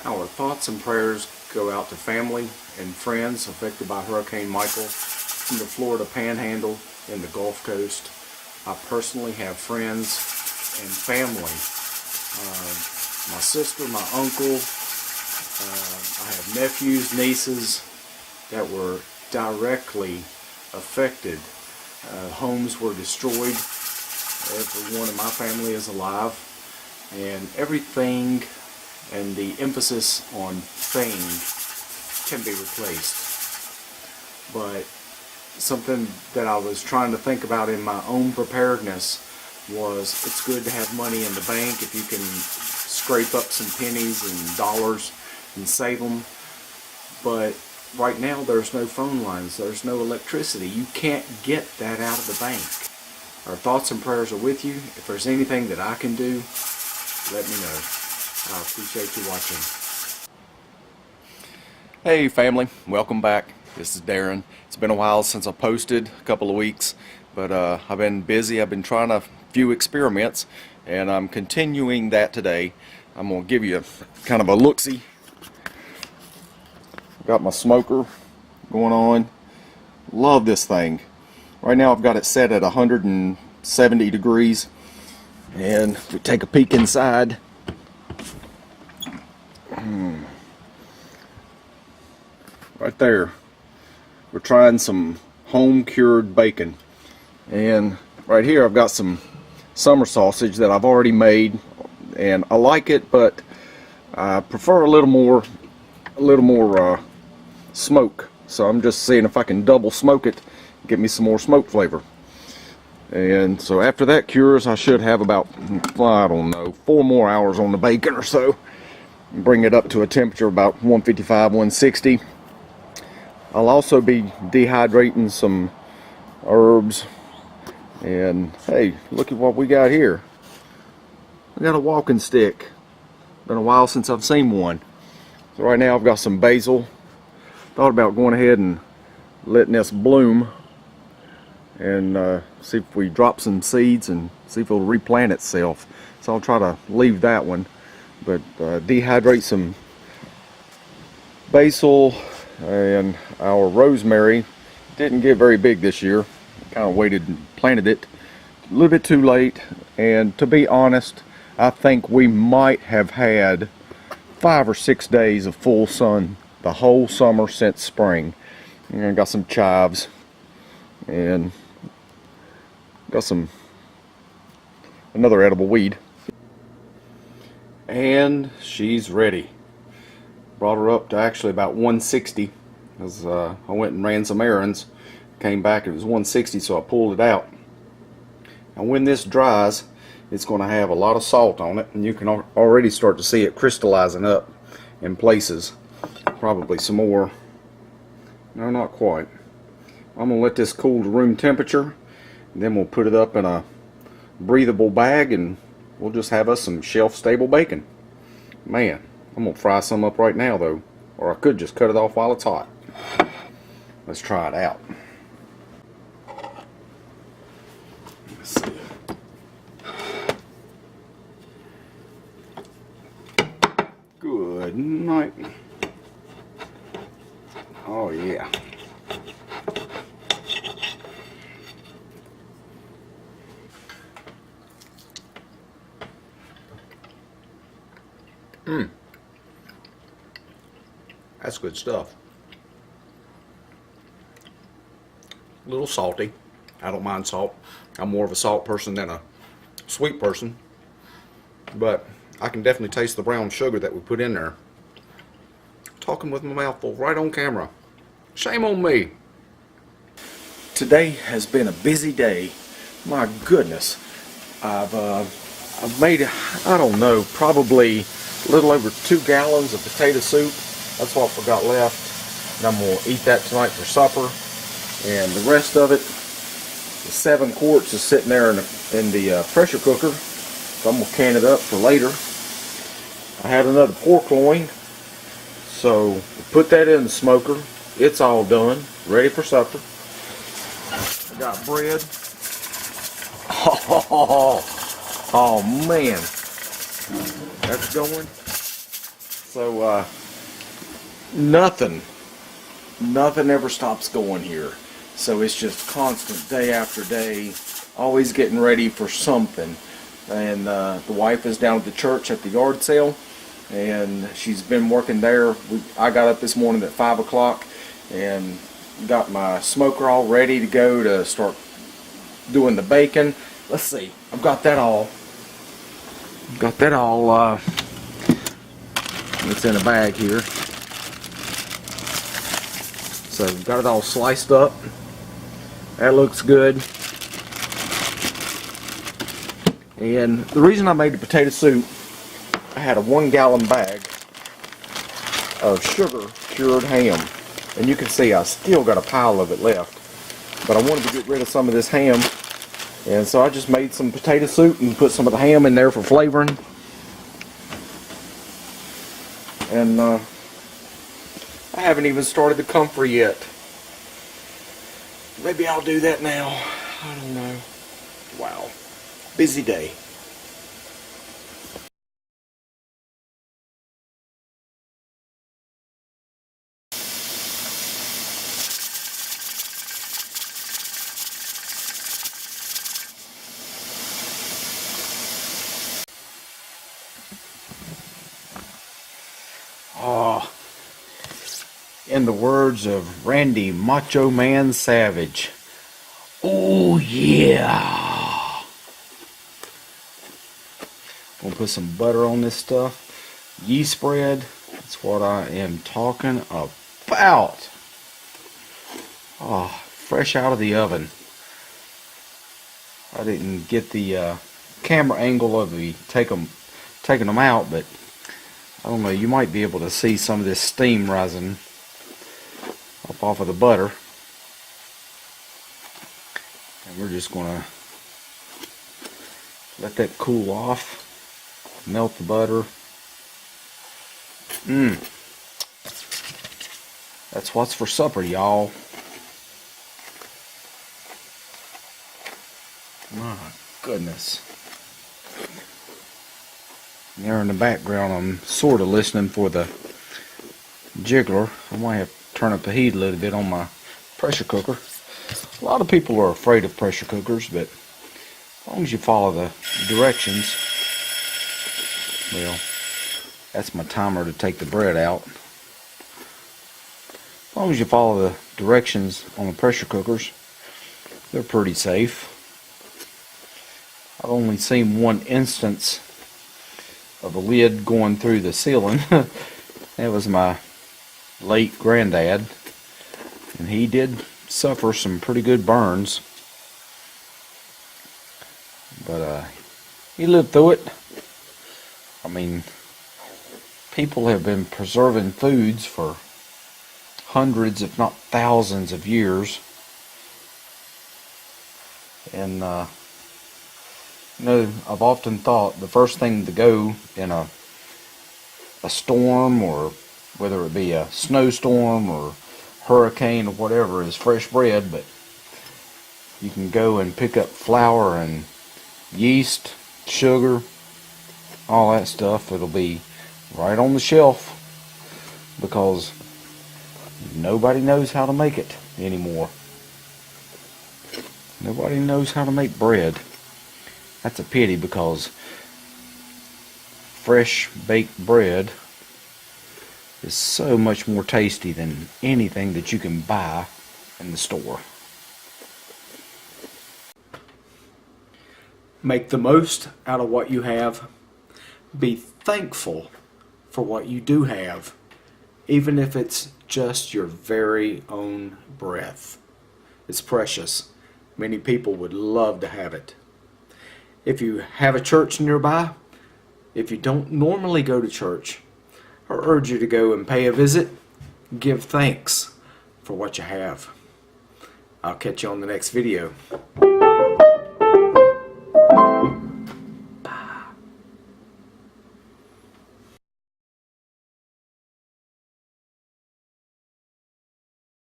Our thoughts and prayers go out to family and friends affected by Hurricane Michael in the Florida Panhandle and the Gulf Coast. I personally have friends and family, my sister, my uncle, I have nephews, nieces that were directly affected. Homes were destroyed. Every one of my family is alive, and everything and the emphasis on thing can be replaced. But something that I was trying to think about in my own preparedness was it's good to have money in the bank if you can scrape up some pennies and dollars and save them. But right now there's no phone lines, there's no electricity. You can't get that out of the bank. Our thoughts and prayers are with you. If there's anything that I can do, let me know. I appreciate you watching. Hey family, welcome back. This is Darren. It's been a while since I posted, a couple of weeks, but I've been busy. I've been trying a few experiments, and I'm continuing that today. I'm going to give you kind of a look-see. Got my smoker going on. Love this thing. Right now I've got it set at 170 degrees, and we take a peek inside. Right there, we're trying some home cured bacon, and right here I've got some summer sausage that I've already made, and I like it, but I prefer a little more smoke. So I'm just seeing if I can double smoke it, get me some more smoke flavor. And so after that cures, I should have about, I don't know, 4 more hours on the bacon or so. Bring it up to a temperature about 155, 160. I'll also be dehydrating some herbs. And hey, look at what we got here. We got a walking stick. Been a while since I've seen one. So right now I've got some basil. Thought about going ahead and letting this bloom and see if we drop some seeds and see if it'll replant itself. So I'll try to leave that one, but dehydrate some basil. And our rosemary didn't get very big this year. Kind of waited and planted it a little bit too late, and to be honest, I think we might have had 5 or 6 days of full sun the whole summer since spring. And got some chives and got another edible weed, and she's ready. Brought her up to actually about 160 because I went and ran some errands, came back, it was 160, so I pulled it out. And when this dries, it's going to have a lot of salt on it, and you can already start to see it crystallizing up in places. Probably some more. No, not quite. I'm going to let this cool to room temperature, and then we'll put it up in a breathable bag, and we'll just have us some shelf-stable bacon. Man, I'm going to fry some up right now, though. Or I could just cut it off while it's hot. Let's try it out. Let's see. Good night. Oh, yeah. That's good stuff. A little salty. I don't mind salt. I'm more of a salt person than a sweet person. But I can definitely taste the brown sugar that we put in there. Talking with my mouth full right on camera. Shame on me. Today has been a busy day. My goodness. I've made, I don't know, probably a little over 2 gallons of potato soup. That's what I forgot left, and I'm going to eat that tonight for supper. And the rest of it, the 7 quarts, is sitting there in the pressure cooker, so I'm going to can it up for later. I had another pork loin, so we put that in the smoker. It's all done, ready for supper. I got bread. Oh man, that's going. So nothing ever stops going here. So it's just constant, day after day, always getting ready for something. And the wife is down at the church at the yard sale, and she's been working there. I got up this morning at 5 o'clock and got my smoker all ready to go to start doing the bacon. Let's see, I've got that all. It's in a bag here. So got it all sliced up. That looks good. And the reason I made the potato soup, I had a 1-gallon bag of sugar cured ham. And you can see I still got a pile of it left. But I wanted to get rid of some of this ham. And so I just made some potato soup and put some of the ham in there for flavoring. And I haven't even started the comfrey yet. Maybe I'll do that now. I don't know. Wow. Busy day. Oh, in the words of Randy Macho Man Savage, oh yeah. Gonna put some butter on this stuff. Yeast bread, that's what I am talking about. Oh, fresh out of the oven. I didn't get the camera angle of the taking them out, but I don't know, you might be able to see some of this steam rising up off of the butter. And we're just going to let that cool off, melt the butter. That's what's for supper, y'all. My goodness. There in the background, I'm sort of listening for the jiggler. I might have to turn up the heat a little bit on my pressure cooker. A lot of people are afraid of pressure cookers, but as long as you follow the directions. Well, that's my timer to take the bread out. As long as you follow the directions on the pressure cookers, they're pretty safe. I've only seen one instance of a lid going through the ceiling. That was my late granddad, and he did suffer some pretty good burns, but he lived through it. I mean, people have been preserving foods for hundreds if not thousands of years, and you know, I've often thought the first thing to go in a storm, or whether it be a snowstorm or hurricane or whatever, is fresh bread. But you can go and pick up flour and yeast, sugar, all that stuff. It'll be right on the shelf because nobody knows how to make it anymore. Nobody knows how to make bread. That's a pity, because fresh baked bread is so much more tasty than anything that you can buy in the store. Make the most out of what you have. Be thankful for what you do have, even if it's just your very own breath. It's precious. Many people would love to have it. If you have a church nearby, if you don't normally go to church, I urge you to go and pay a visit. Give thanks for what you have. I'll catch you on the next video.